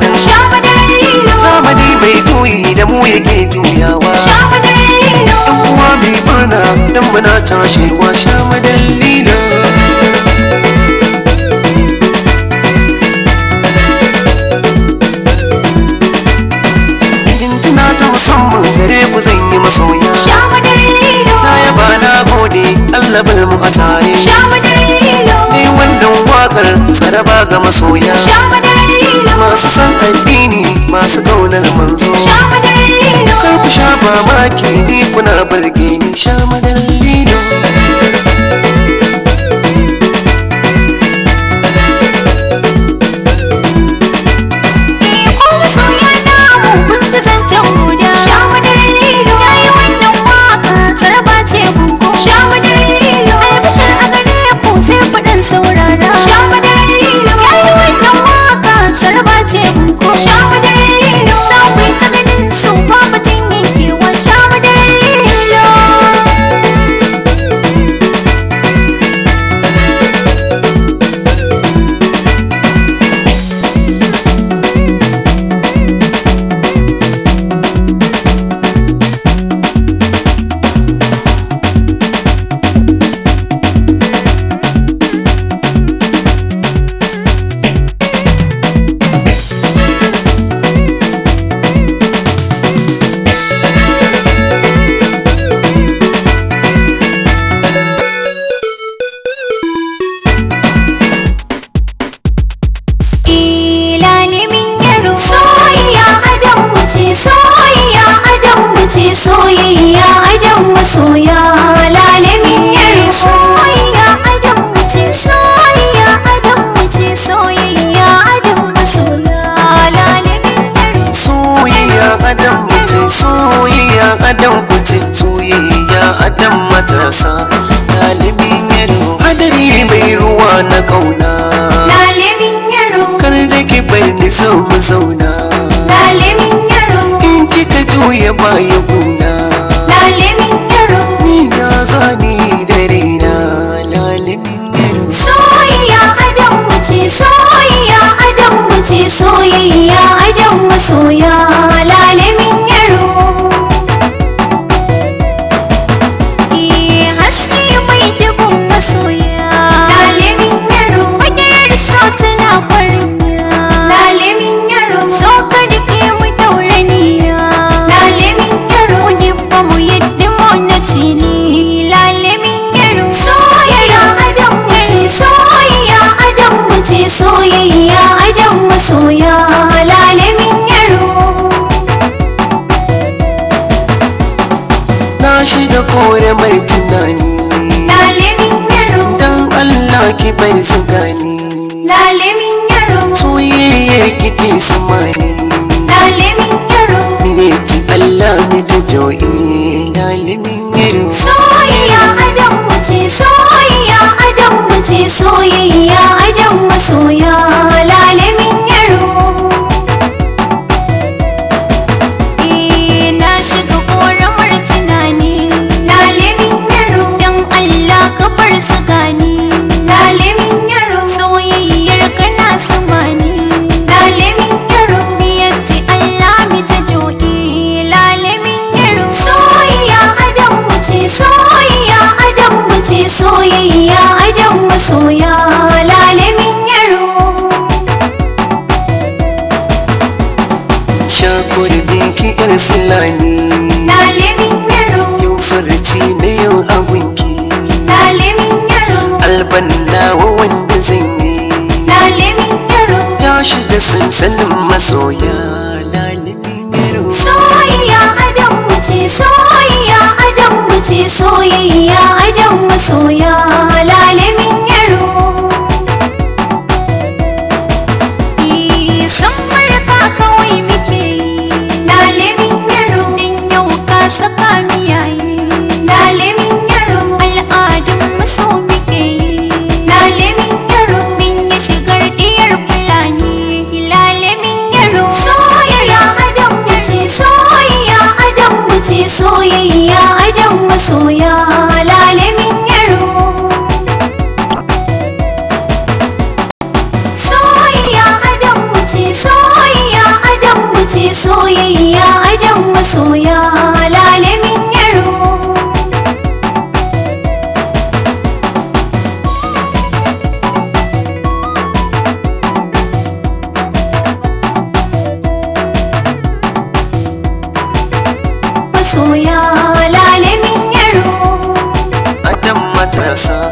nan. Sha madarar Lilo. Zamani mai juyi da mu yake juyawa. Sha madarar Lilo. Yan uwa mai murna dan muna tashewa. Sha madarar Lilo. Jinjina ta musamman gare ku zan yi masoya. Sha madarar Lilo. Na yaba na gode Allah bar mu a tare. Sha madarar Lilo. Ni wannan wakar tsaraba ga masoya. Sha madarar Lilo. Masu san addini masu kaunar manzo. Sha madarar Lilo. Kar ku sha mamaki ni kuna burge ni. Sha madarar Lilo. Ko masoya namu kun ta zancen guda. Sha madarar Lilo. Ta yi wannan waka tsaraba ce gungo. Sha madarar Lilo. Albishir a gare ku sai faɗin saurara. Sha madarar Lilo. Ya yi wannan waka tsaraba ce gungo. Sha madarar Lilo. Za ku yi ta ganin su ba batun yankewa. Sha madarar Lilo. Soyayya adam mace, soyayya adam mace, soyayya adam masoya, lalamin yaro. Soyayya adam mace, soyayya adam mace, soyayya adam masoya, lalamin yaro. Soyayya adam mace, soyayya adam kuce, soyayya adam matasa. Lalimin yaro hadari mai ruwa na kauna. Lalamin yaro. Kar da ki bar ni so mu zauna. Lalamin yaro. In kika juya baya guna. Lalamin yaro. Ni na zani da raina. Lalimin yaro. Soyayya adam mace, soyayya adam mace, soyayya adam masoya, lalamin yaro. Haske mai dubin masoya, lalamin yaro. Madarar so tana farfiya, lalamin yaro. So ka rike mu dauraniya, lalamin yaro. Mu dibba mu yadda mu na cini, lalamin yaro. Soyayya adam mace, soyayya adam mace, soyayya adam masoya, lalamin yaro. Na shiga kore mai tunani. Lalamin yaro. Dan Allah ki bar gani. Lalamin yaro. Soyayyar kike samani. Lalamin yaro. Mineti Allah mi ta jo'i. Lalimin yaro. Soyayya adam mace, soyayya adam mace, soyayya adam masoya, lalamin yaro. Na shiga ƙoramar tunani, lalamin yaro. Dan Allah ka bar su gani, lalamin yaro. Soyayyar kana samani, lalamin yaro. Miyatti Allah mi ta jo'i, lalamin yaro. Soyayya adam mace, soyayya adam mace, soyayya adam masoya, lalamin yaro. Shakur binki yar Fulani. Lalamin yaro. Yau farci na yau abunki. Lalamin yaro. Albannawa wanda zan yi. Lalamin yaro. Ya shiga sansanin masoya. Lalimin yaro. Soyayya adam mace, soyayya adam mace, soyayya adam masoya, lalamin yaro. San barka kawai muke yi, lalamin yaro. Din yau ka saka miyaye, lalamin yaro. Al'adun maso muke yi, lalamin yaro. Min ya shigar diyar Fulani, lalamin yaro. Soyayya adam mace, soyayya adam mace, soyayya adam masoya, lalamin yaro. Soyayya adam mace, soyayya masoya lalamin yaro. Masoya lalamin yaro. Adam matasa